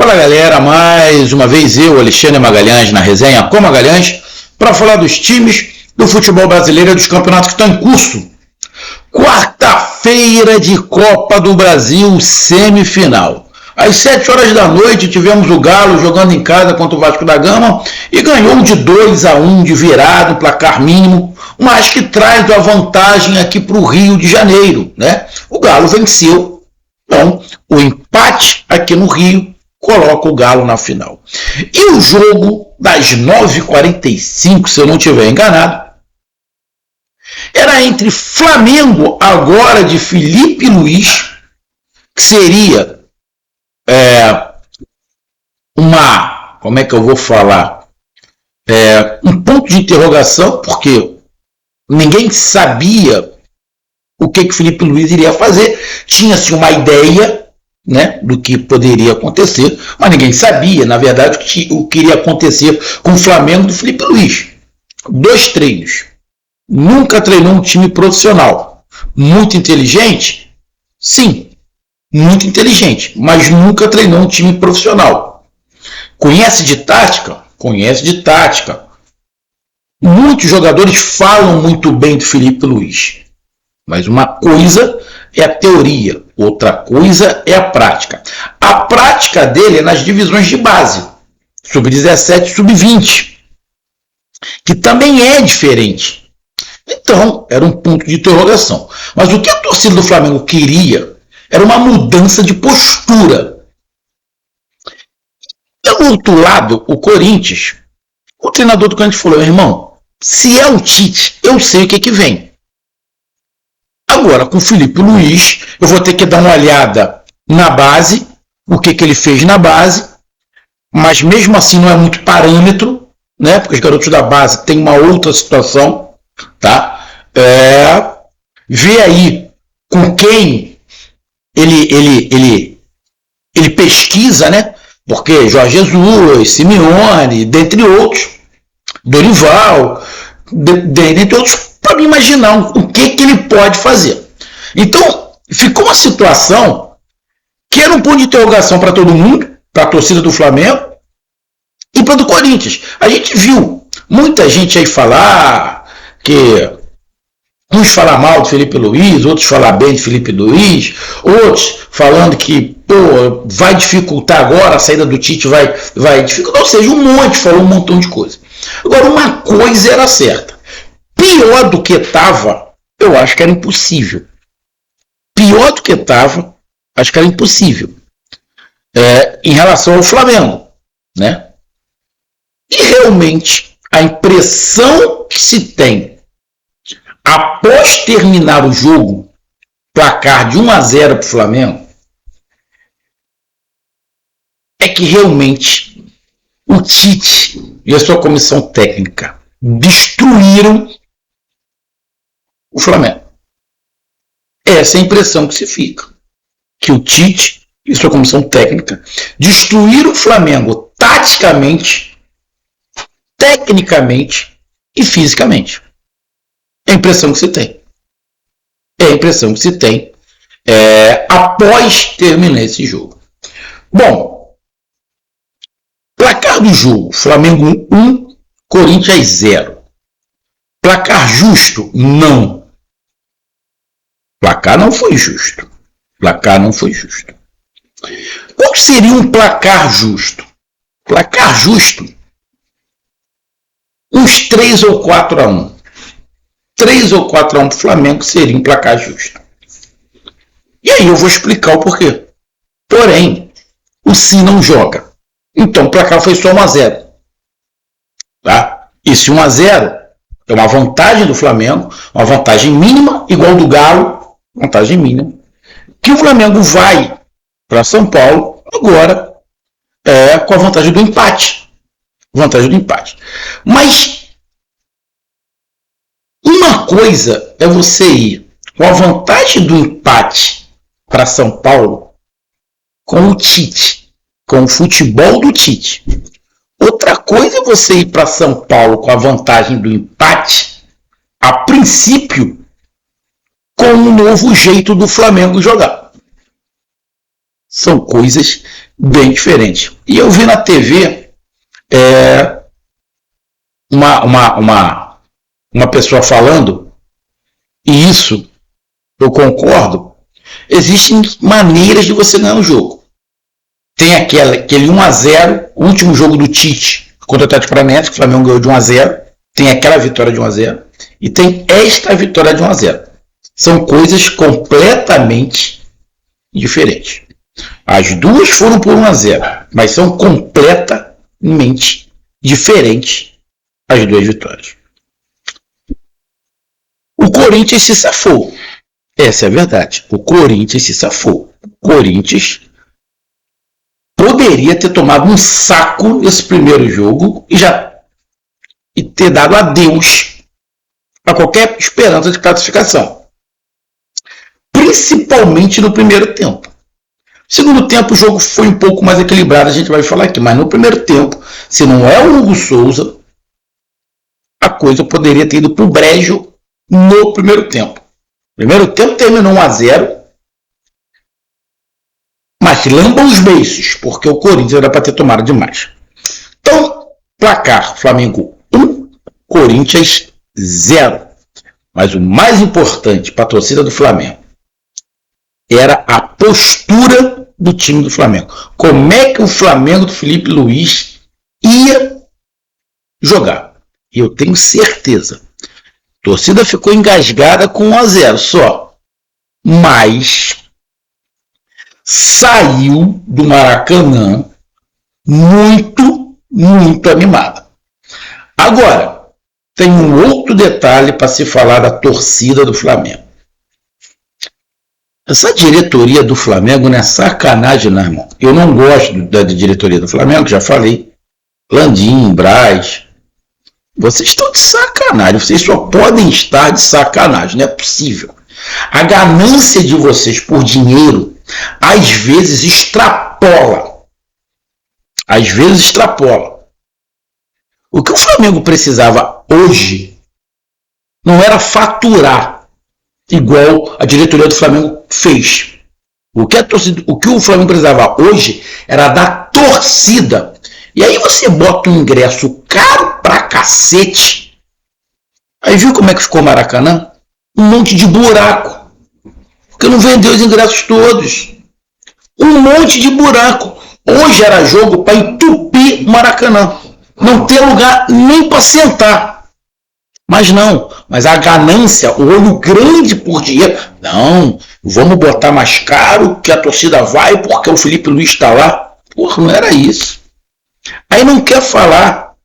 Fala galera, mais uma vez eu, Alexandre Magalhães, na resenha com Magalhães, para falar dos times do futebol brasileiro e dos campeonatos que estão em curso. Quarta-feira de Copa do Brasil, semifinal. Às 7 horas da noite tivemos o Galo jogando em casa contra o Vasco da Gama e ganhou de 2-1 de virada, um placar mínimo, mas que traz a vantagem aqui para o Rio de Janeiro, né? O Galo venceu, então o empate aqui no Rio coloca o Galo na final. E o jogo das 9h45, se eu não estiver enganado, era entre Flamengo, agora de Felipe Luiz, que seria como é que eu vou falar? Um ponto de interrogação, porque ninguém sabia o que Felipe Luiz iria fazer. Tinha-se uma ideia, né, do que poderia acontecer, mas ninguém sabia, na verdade, o que iria acontecer com o Flamengo do Felipe Luiz. 2 treinos. Nunca treinou um time profissional. Muito inteligente? Sim, muito inteligente, mas nunca treinou um time profissional. Conhece de tática? Conhece de tática. Muitos jogadores falam muito bem do Felipe Luiz, mas uma coisa é a teoria, outra coisa é a prática. A prática dele é nas divisões de base, sub-17 e sub-20, que também é diferente. Então, era um ponto de interrogação. Mas o que a torcida do Flamengo queria era uma mudança de postura. Pelo outro lado, o Corinthians, o treinador do Corinthians falou: irmão, se é o Tite, eu sei o que vem. Agora, com o Felipe Luiz, eu vou ter que dar uma olhada na base, o que ele fez na base, mas mesmo assim não é muito parâmetro, né? Porque os garotos da base têm uma outra situação, tá? Ver aí com quem ele pesquisa, né? Porque Jorge Jesus, Simeone, dentre outros, Dorival, dentre outros, para me imaginar o que ele pode fazer. Então, ficou uma situação que era um ponto de interrogação para todo mundo, para a torcida do Flamengo e para do Corinthians. A gente viu muita gente aí falar que uns falar mal de Felipe Luiz, outros falar bem de Felipe Luiz, outros falando que vai dificultar agora, a saída do Tite vai dificultar, ou seja, um monte, falou um montão de coisa. Agora, uma coisa era certa: pior do que estava, eu acho que era impossível. Pior do que estava, acho que era impossível. Em relação ao Flamengo, né? E realmente, a impressão que se tem após terminar o jogo, placar de 1-0 para o Flamengo, é que realmente o Tite e a sua comissão técnica destruíram o Flamengo. Essa é a impressão que se fica. Que o Tite e sua comissão técnica destruíram o Flamengo taticamente, tecnicamente e fisicamente. É a impressão que se tem. É a impressão que se tem após terminar esse jogo. Bom, placar do jogo: Flamengo 1, Corinthians 0. Placar justo? Não. Placar não foi justo. Placar não foi justo. Qual seria um placar justo? Placar justo: uns 3 ou 4-1. 3 ou 4-1 para o Flamengo seria um placar justo. E aí eu vou explicar o porquê. Porém, o Sim não joga. Então o placar foi só 1-0. Tá? Esse 1-0 é uma vantagem do Flamengo, uma vantagem mínima, igual do Galo, vantagem mínima, que o Flamengo vai para São Paulo agora com a vantagem do empate. Vantagem do empate. Mas uma coisa é você ir com a vantagem do empate para São Paulo com o Tite, com o futebol do Tite. Outra coisa é você ir para São Paulo com a vantagem do empate, a princípio, com um novo jeito do Flamengo jogar. São coisas bem diferentes. E eu vi na TV uma pessoa falando, e isso eu concordo, existem maneiras de você ganhar um jogo. Tem aquele 1-0, o último jogo do Tite contra o Atlético Paranaense, que o Flamengo ganhou de 1-0, tem aquela vitória de 1-0, e tem esta vitória de 1-0. São coisas completamente diferentes. As duas foram por 1-0, mas são completamente diferentes as duas vitórias. O Corinthians se safou. Essa é a verdade. O Corinthians se safou. O Corinthians poderia ter tomado um saco nesse primeiro jogo e ter dado adeus a qualquer esperança de classificação. Principalmente no primeiro tempo. No segundo tempo o jogo foi um pouco mais equilibrado, a gente vai falar aqui, mas no primeiro tempo, se não é o Hugo Souza, a coisa poderia ter ido para o brejo no primeiro tempo. O primeiro tempo terminou 1-0, mas lambam os beiços, porque o Corinthians era para ter tomado demais. Então, placar, Flamengo 1, Corinthians 0. Mas o mais importante para a torcida do Flamengo era a postura do time do Flamengo. Como é que o Flamengo do Felipe Luiz ia jogar? E eu tenho certeza. A torcida ficou engasgada com 1-0 só. Mas saiu do Maracanã muito animada. Agora, tem um outro detalhe para se falar da torcida do Flamengo. Essa diretoria do Flamengo não é sacanagem, não, irmão. Eu não gosto da diretoria do Flamengo, já falei. Landim, Braz. Vocês estão de sacanagem. Vocês só podem estar de sacanagem. Não é possível. A ganância de vocês por dinheiro, às vezes extrapola. O que o Flamengo precisava hoje não era faturar igual a diretoria do Flamengo fez. O que o Flamengo precisava hoje era da torcida. E aí você bota um ingresso caro pra cacete. Aí viu como é que ficou o Maracanã? Um monte de buraco. Porque não vendeu os ingressos todos. Um monte de buraco. Hoje era jogo para entupir o Maracanã. Não ter lugar nem para sentar. Mas a ganância, o olho grande por dinheiro. Não, vamos botar mais caro que a torcida vai porque o Felipe Luiz está lá. Porra, não era isso. Aí não quer falar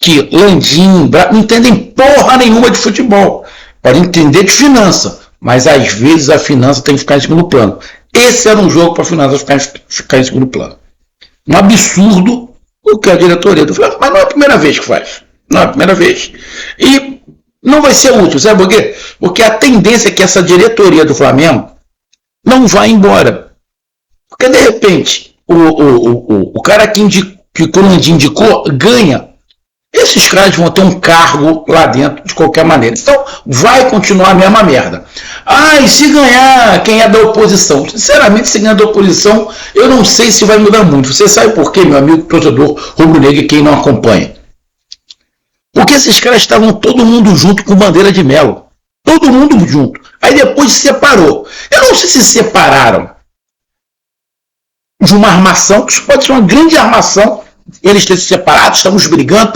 que Landim, não entendem porra nenhuma de futebol. Podem entender de finança, mas às vezes a finança tem que ficar em segundo plano. Esse era um jogo para a finança ficar em segundo plano. Um absurdo o que a diretoria do Flamengo, mas não é a primeira vez que faz. Não é a primeira vez. E não vai ser útil, sabe por quê? Porque a tendência é que essa diretoria do Flamengo não vá embora. Porque de repente o cara que o Landim indicou ganha. Esses caras vão ter um cargo lá dentro de qualquer maneira. Então vai continuar a mesma merda. E se ganhar quem é da oposição? Sinceramente, se ganhar da oposição, eu não sei se vai mudar muito. Você sabe por quê, meu amigo torcedor rubro-negro e quem não acompanha? Porque esses caras estavam todo mundo junto com bandeira de melo. Todo mundo junto. Aí depois se separou. Eu não sei se separaram de uma armação, que isso pode ser uma grande armação, eles terem se separado, estamos brigando,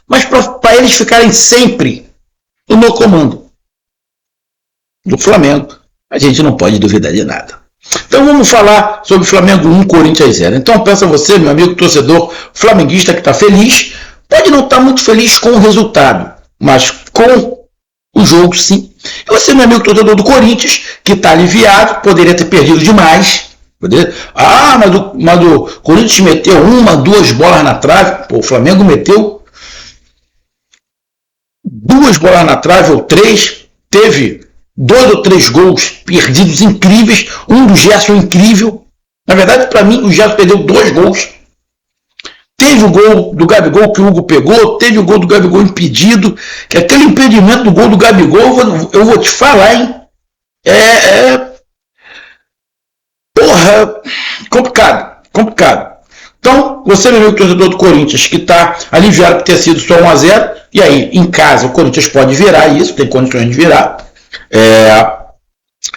mas para eles ficarem sempre no comando do Flamengo, a gente não pode duvidar de nada. Então vamos falar sobre Flamengo 1, Corinthians 0. Então peço a você, meu amigo torcedor flamenguista que está feliz, pode não estar muito feliz com o resultado, mas com o jogo sim. E você, meu amigo torcedor do Corinthians, que está aliviado, poderia ter perdido demais. Mas o Corinthians meteu 2 bolas na trave. Pô, o Flamengo meteu 2 bolas na trave ou 3. Teve 2 ou 3 gols perdidos incríveis. Um do Gerson incrível. Na verdade, para mim, o Gerson perdeu 2 gols. Teve o gol do Gabigol que o Hugo pegou. Teve o gol do Gabigol impedido. Que aquele impedimento do gol do Gabigol, eu vou te falar, hein? Porra, complicado. Então, você, meu amigo torcedor do Corinthians, que está aliviado por ter sido só 1-0, e aí, em casa, o Corinthians pode virar isso, tem condições de virar,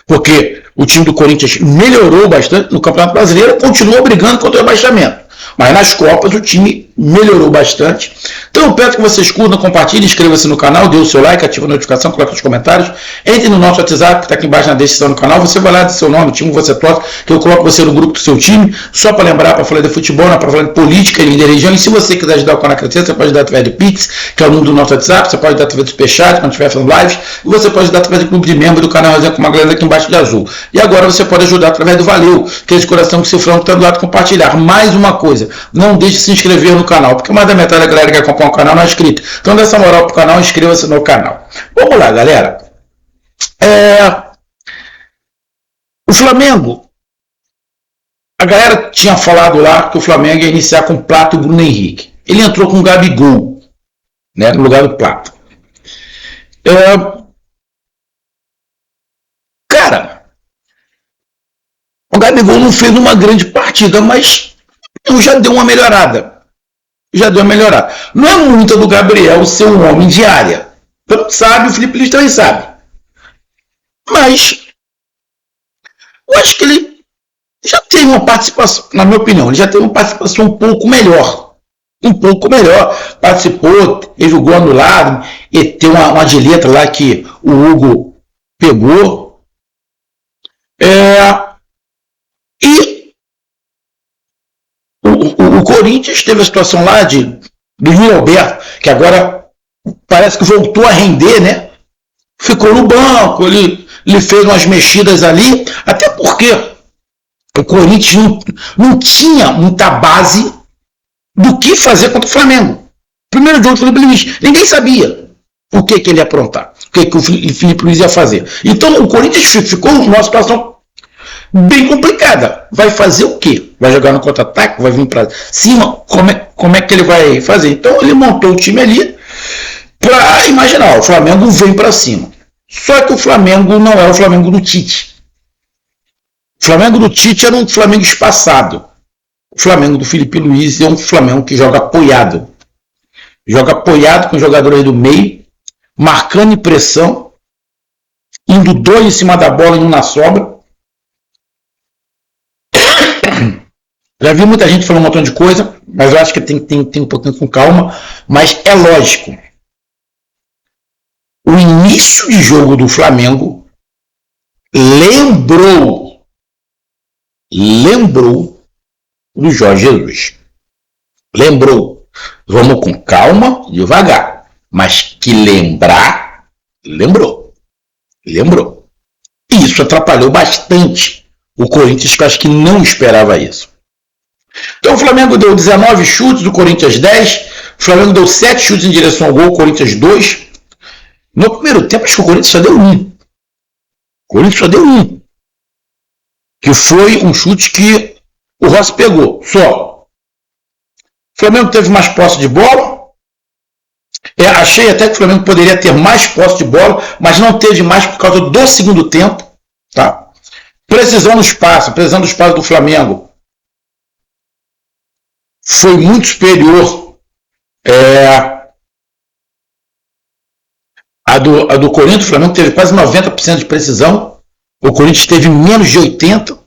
porque o time do Corinthians melhorou bastante no Campeonato Brasileiro, continua brigando contra o rebaixamento. Mas nas Copas o time melhorou bastante. Então eu peço que vocês curtam, compartilhem, inscreva-se no canal, dê o seu like, ative a notificação, coloque nos comentários. Entre no nosso WhatsApp, que está aqui embaixo na descrição do canal. Você vai lá do seu nome, do time que você torce, que eu coloco você no grupo do seu time. Só para lembrar, para falar de futebol, para falar de política e de religião. E se você quiser ajudar o canal a crescer, você pode ajudar através de Pix, que é o número do nosso WhatsApp. Você pode ajudar através do Superchat, quando estiver fazendo lives. E você pode ajudar através do clube de membro do canal Resenha com uma galera aqui embaixo de azul. E agora você pode ajudar através do Valeu, que é esse coração que seu frango está do lado, compartilhar. Mais uma coisa, não deixe de se inscrever no canal, porque mais da metade da galera que acompanha o canal não é inscrito. Então dê essa moral pro canal, inscreva-se no canal. Vamos lá, galera. O Flamengo, a galera tinha falado lá que o Flamengo ia iniciar com Prato e Bruno Henrique. Ele entrou com o Gabigol, né, no lugar do Prato. Cara, o Gabigol não fez uma grande partida, mas já deu uma melhorada. Não é muita do Gabriel ser um homem de área. Então, sabe, o Felipe Luiz também sabe. Mas eu acho que ele já tem uma participação, na minha opinião, ele já tem uma participação um pouco melhor. Participou, teve o gol anulado, e tem uma dileta lá que o Hugo pegou. E o Corinthians teve a situação lá do Yuri Alberto, que agora parece que voltou a render, né? Ficou no banco, ele fez umas mexidas ali, até porque o Corinthians não tinha muita base do que fazer contra o Flamengo. Primeiro jogo do Felipe Luiz, ninguém sabia o que ele ia aprontar, o que o Felipe Luiz ia fazer. Então o Corinthians ficou numa situação bem complicada. Vai fazer o quê? Vai jogar no contra-ataque? Vai vir para cima? Como é que ele vai fazer? Então ele montou o time ali para imaginar, o Flamengo vem para cima. Só que o Flamengo não é o Flamengo do Tite. O Flamengo do Tite era um Flamengo espaçado. O Flamengo do Felipe Luiz é um Flamengo que joga apoiado. Joga apoiado com os jogadores do meio, marcando em pressão, indo dois em cima da bola e um na sobra. Já vi muita gente falando um montão de coisa, mas eu acho que tem um pouquinho com calma. Mas é lógico. O início de jogo do Flamengo lembrou do Jorge Jesus. Lembrou. Vamos com calma, devagar. Mas que lembrou. E isso atrapalhou bastante o Corinthians, que eu acho que não esperava isso. Então o Flamengo deu 19 chutes, o Corinthians 10. O Flamengo deu 7 chutes em direção ao gol, o Corinthians 2. No primeiro tempo, acho que o Corinthians só deu um. Que foi um chute que o Rossi pegou, só. O Flamengo teve mais posse de bola. Achei até que o Flamengo poderia ter mais posse de bola, mas não teve mais por causa do segundo tempo. Tá? Precisão do espaço do Flamengo foi muito superior a do Corinthians. O Flamengo teve quase 90% de precisão, o Corinthians teve menos de 80%.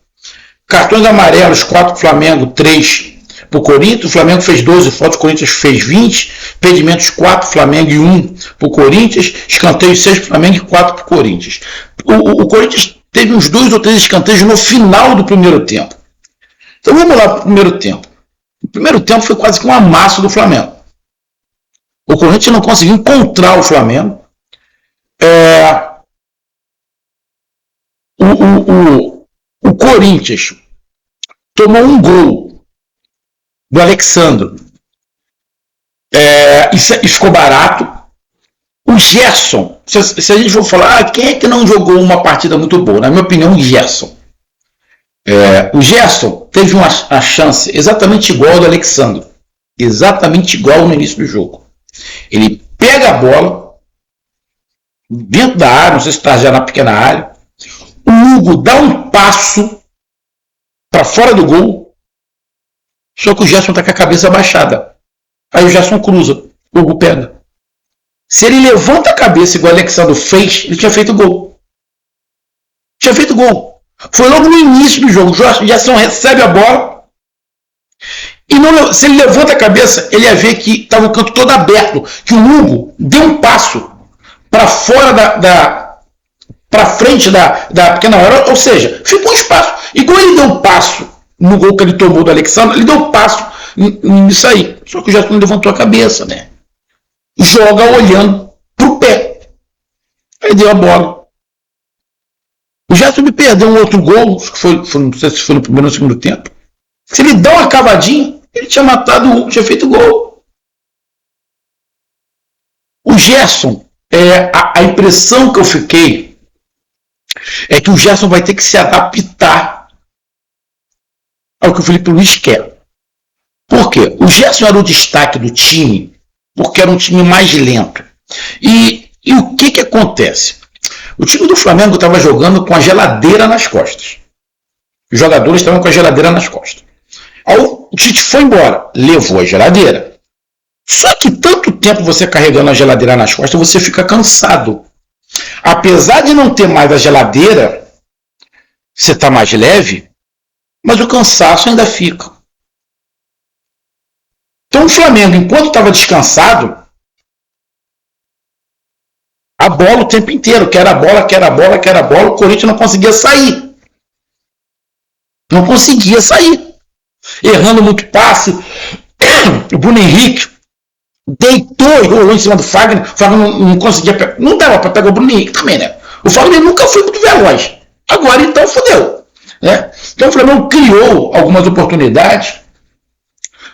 Cartões amarelos, 4 para o Flamengo, 3 para o Corinthians. O Flamengo fez 12 faltas, o Corinthians fez 20. Impedimentos, 4 Flamengo e 1 para o Corinthians. Escanteios, 6 para o Flamengo e 4 para o Corinthians. O Corinthians teve uns 2 ou 3 escanteios no final do primeiro tempo. Então vamos lá para o primeiro tempo. O primeiro tempo foi quase que um amasso do Flamengo. O Corinthians não conseguiu encontrar o Flamengo. O Corinthians tomou um gol do Alexandro e ficou barato. O Gerson, se a gente for falar, quem é que não jogou uma partida muito boa? Na minha opinião, o Gerson. O Gerson teve uma chance exatamente igual ao do Alexandro. Exatamente igual no início do jogo. Ele pega a bola dentro da área, não sei se está já na pequena área. O Hugo dá um passo para fora do gol, só que o Gerson está com a cabeça baixada. Aí o Gerson cruza, o Hugo pega. Se ele levanta a cabeça igual o Alexandre fez, ele tinha feito gol. Tinha feito gol. Foi logo no início do jogo. O Gerson recebe a bola. E não, se ele levanta a cabeça, ele ia ver que estava o canto todo aberto. Que o Hugo deu um passo para fora para frente da pequena hora. Ou seja, ficou um espaço. Igual ele deu um passo no gol que ele tomou do Alexandre, ele deu um passo nisso aí. Só que o Gerson não levantou a cabeça, né? Joga olhando pro pé. Aí deu a bola. O Gerson me perdeu um outro gol, não sei se foi no primeiro ou no segundo tempo. Se ele dá uma cavadinha, ele tinha matado o Hugo, tinha feito gol. O Gerson, a impressão que eu fiquei é que o Gerson vai ter que se adaptar ao que o Felipe Luiz quer. Por quê? O Gerson era o destaque do time, porque era um time mais lento. E o que acontece? O time do Flamengo estava jogando com a geladeira nas costas. Os jogadores estavam com a geladeira nas costas. Aí o Tite foi embora, levou a geladeira. Só que tanto tempo você carregando a geladeira nas costas, você fica cansado. Apesar de não ter mais a geladeira, você está mais leve, mas o cansaço ainda fica. Então o Flamengo, enquanto estava descansado, a bola o tempo inteiro, quer a bola, o Corinthians não conseguia sair. Não conseguia sair. Errando muito passe. O Bruno Henrique deitou e rolou em cima do Fagner. O Fagner não conseguia pegar. Não dava para pegar o Bruno Henrique também, né? O Fagner nunca foi muito veloz. Agora então fodeu. Né? Então o Flamengo criou algumas oportunidades.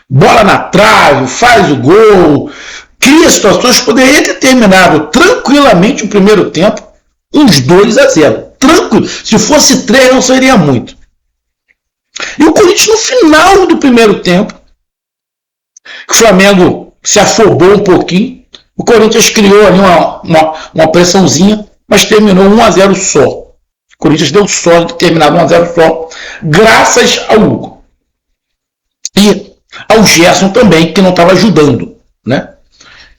Bola na trave, faz o gol, cria situações, poderia ter terminado tranquilamente o primeiro tempo, uns 2-0. Tranquilo. Se fosse 3, não seria muito. E o Corinthians, no final do primeiro tempo, o Flamengo se afobou um pouquinho, o Corinthians criou ali uma pressãozinha, mas terminou 1-0 só. O Corinthians deu sorte de terminar 1-0 só, graças ao Hugo. E ao Gerson também, que não estava ajudando, né?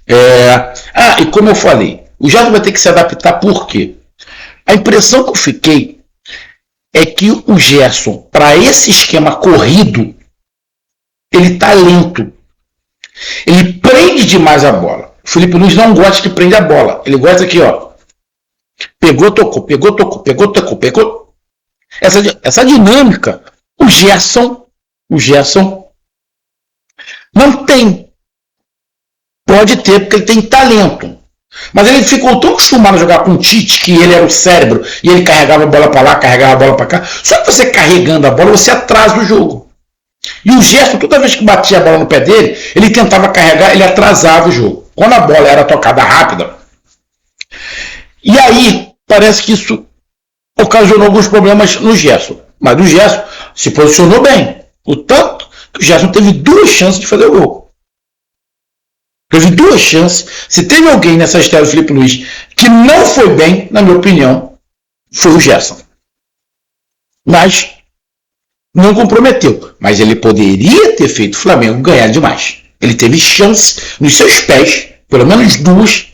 E como eu falei, o Gerson vai ter que se adaptar, por quê? A impressão que eu fiquei é que o Gerson, para esse esquema corrido, ele tá lento. Ele prende demais a bola. O Felipe Luiz não gosta de prender a bola. Ele gosta aqui, ó. Pegou, tocou. Essa dinâmica, o Gerson não tem. Pode ter, porque ele tem talento. Mas ele ficou tão acostumado a jogar com o Tite, que ele era o cérebro, e ele carregava a bola para lá, carregava a bola para cá. Só que você carregando a bola, você atrasa o jogo. E o Gerson, toda vez que batia a bola no pé dele, ele tentava carregar, ele atrasava o jogo. Quando a bola era tocada rápida. E aí, parece que isso ocasionou alguns problemas no Gerson. Mas o Gerson se posicionou bem. O tanto que o Gerson teve 2 chances de fazer o gol. Teve 2 chances. Se teve alguém nessa história do Felipe Luiz que não foi bem, na minha opinião, foi o Gerson. Mas não comprometeu. Mas ele poderia ter feito o Flamengo ganhar demais. Ele teve chance nos seus pés, pelo menos 2,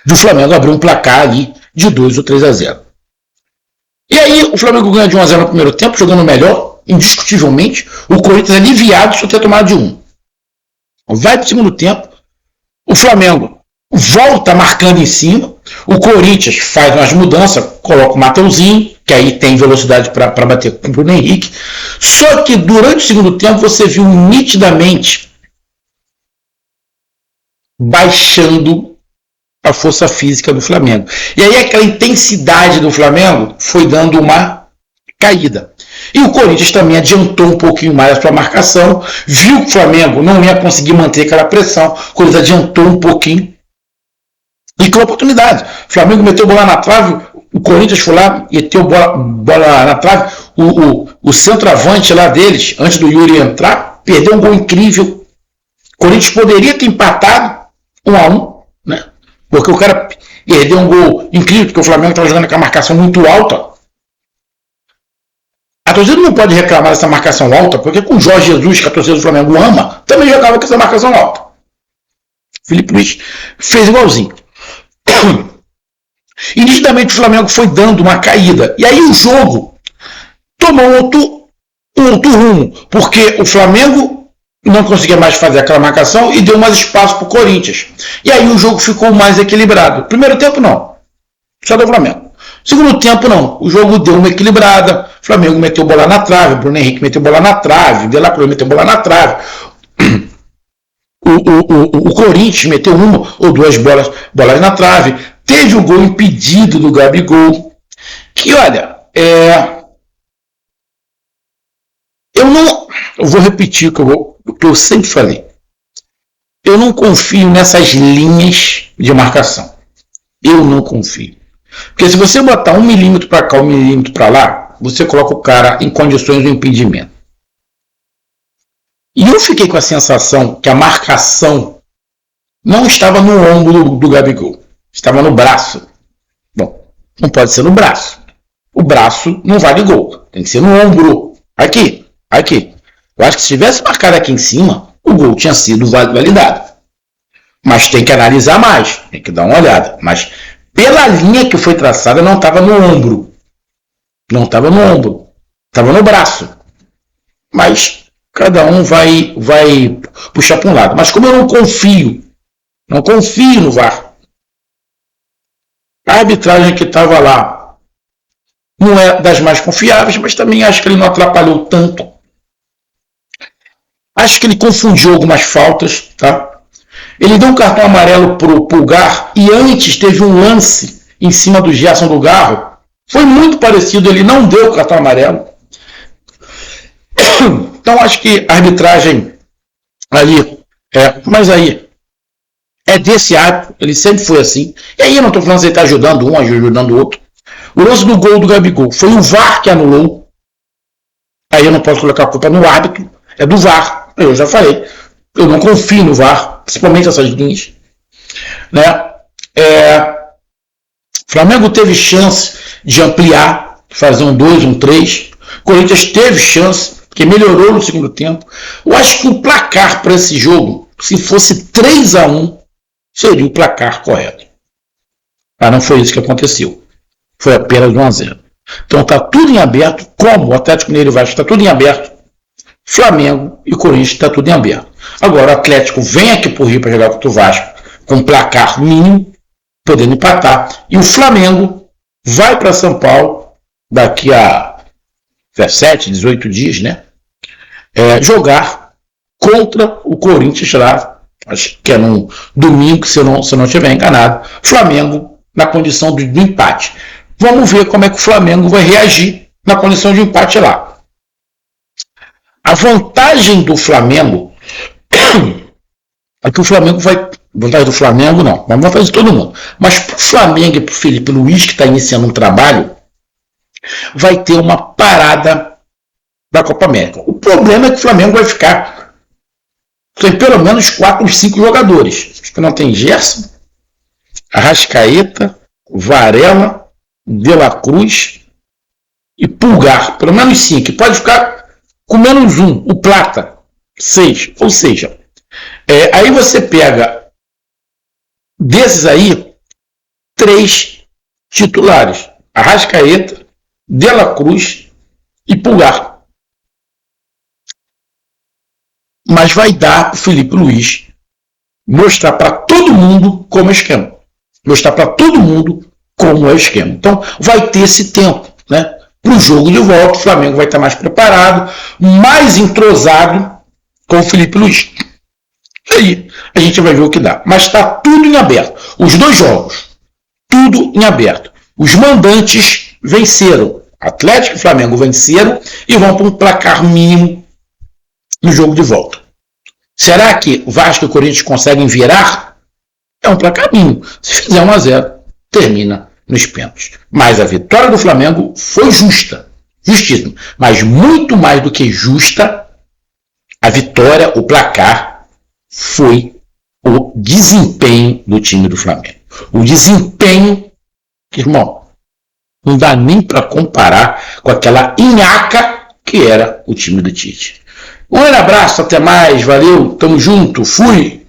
do Flamengo abrir um placar ali de 2 ou 3-0. E aí o Flamengo ganha de 1-0 no primeiro tempo, jogando melhor, indiscutivelmente. O Corinthians aliviado só ter tomado de 1. Vai para o segundo tempo, o Flamengo volta marcando em cima, o Corinthians faz umas mudanças, coloca o Mateuzinho, que aí tem velocidade para bater com o Bruno Henrique. Só que durante o segundo tempo você viu nitidamente baixando a força física do Flamengo. E aí aquela intensidade do Flamengo foi dando uma caída. E o Corinthians também adiantou um pouquinho mais a sua marcação, viu que o Flamengo não ia conseguir manter aquela pressão, o Corinthians adiantou um pouquinho e com oportunidade. O Flamengo meteu bola na trave, o Corinthians foi lá e meteu bola na trave, o centroavante lá deles, antes do Yuri entrar, perdeu um gol incrível. O Corinthians poderia ter empatado 1-1, né? Porque o cara perdeu um gol incrível, porque o Flamengo estava jogando com a marcação muito alta. A torcida não pode reclamar dessa marcação alta, porque com o Jorge Jesus, que a torcida do Flamengo ama, também jogava com essa marcação alta. Felipe Luiz fez igualzinho. E nitidamente o Flamengo foi dando uma caída. E aí o jogo tomou outro rumo, porque o Flamengo não conseguia mais fazer aquela marcação e deu mais espaço para o Corinthians. E aí o jogo ficou mais equilibrado. Primeiro tempo não, só do Flamengo. Segundo tempo não, o jogo deu uma equilibrada. O Flamengo meteu bola na trave, Bruno Henrique meteu bola na trave, De La Cruz meteu bola na trave. O Corinthians meteu uma ou duas bolas na trave. Teve o gol impedido do Gabigol. Que olha, eu vou repetir o que eu sempre falei. Eu não confio nessas linhas de marcação. Eu não confio. Porque se você botar 1 milímetro para cá, 1 milímetro para lá, você coloca o cara em condições de impedimento. E eu fiquei com a sensação que a marcação não estava no ombro do Gabigol. Estava no braço. Bom, não pode ser no braço. O braço não vale gol. Tem que ser no ombro. Aqui. Eu acho que se tivesse marcado aqui em cima, o gol tinha sido validado. Mas tem que analisar mais. Tem que dar uma olhada. Mas pela linha que foi traçada, não estava no ombro. Não estava no ombro. Estava no braço. Mas cada um vai puxar para um lado. Mas como eu não confio no VAR, a arbitragem que estava lá não é das mais confiáveis, mas também acho que ele não atrapalhou tanto. Acho que ele confundiu algumas faltas, tá? Ele deu um cartão amarelo pro Pulgar e antes teve um lance em cima do Gerson do Garro. Foi muito parecido, ele não deu o cartão amarelo. Então acho que a arbitragem ali, mas aí é desse árbitro, ele sempre foi assim. E aí eu não estou falando se ele está ajudando um, ajudando o outro. O lance do gol do Gabigol foi o VAR que anulou. Aí eu não posso colocar a culpa no árbitro, é do VAR. Eu já falei, eu não confio no VAR, principalmente essas linhas. Né? Flamengo teve chance de ampliar, fazer um 2, um 3. Corinthians teve chance, porque melhorou no segundo tempo. Eu acho que o placar para esse jogo, se fosse 3-1, seria o placar correto. Mas não foi isso que aconteceu. Foi apenas 1-0. Então está tudo em aberto, como o Atlético Mineiro e Vasco está tudo em aberto, Flamengo e Corinthians está tudo em aberto. Agora o Atlético vem aqui para o Rio para jogar contra o Vasco com placar mínimo, podendo empatar. E o Flamengo vai para São Paulo daqui a 17, 18 dias, né? Jogar contra o Corinthians lá, acho que é no domingo, se eu não estiver enganado. Flamengo na condição do empate. Vamos ver como é que o Flamengo vai reagir na condição de empate lá. A vantagem do Flamengo é que o Flamengo vai... Vantagem do Flamengo não, mas vantagem de todo mundo. Mas para o Flamengo e para o Felipe Luiz, que está iniciando um trabalho, vai ter uma parada da Copa América. O problema é que o Flamengo vai ficar... Tem pelo menos 4 ou 5 jogadores. Acho que não tem Gerson, Arrascaeta, Varela, De La Cruz e Pulgar. Pelo menos 5. Pode ficar com menos 1. O Plata, 6. Ou seja, aí você pega desses aí 3 titulares. Arrascaeta, De La Cruz e Pulgar. Mas vai dar para o Felipe Luiz mostrar para todo mundo como é o esquema. Mostrar para todo mundo como é o esquema. Então vai ter esse tempo, né? Para o jogo de volta, o Flamengo vai estar mais preparado, mais entrosado com o Felipe Luiz. Aí a gente vai ver o que dá. Mas está tudo em aberto. Os 2 jogos, tudo em aberto. Os mandantes venceram. Atlético e Flamengo venceram e vão para um placar mínimo no jogo de volta. Será que Vasco e Corinthians conseguem virar? É um placar mínimo. Se fizer 1-0, termina nos pênaltis. Mas a vitória do Flamengo foi justa. Justíssima. Mas muito mais do que justa, a vitória, o placar, foi o desempenho do time do Flamengo. O desempenho, irmão, não dá nem para comparar com aquela nhaca que era o time do Tite. Um grande abraço, até mais, valeu, tamo junto, fui!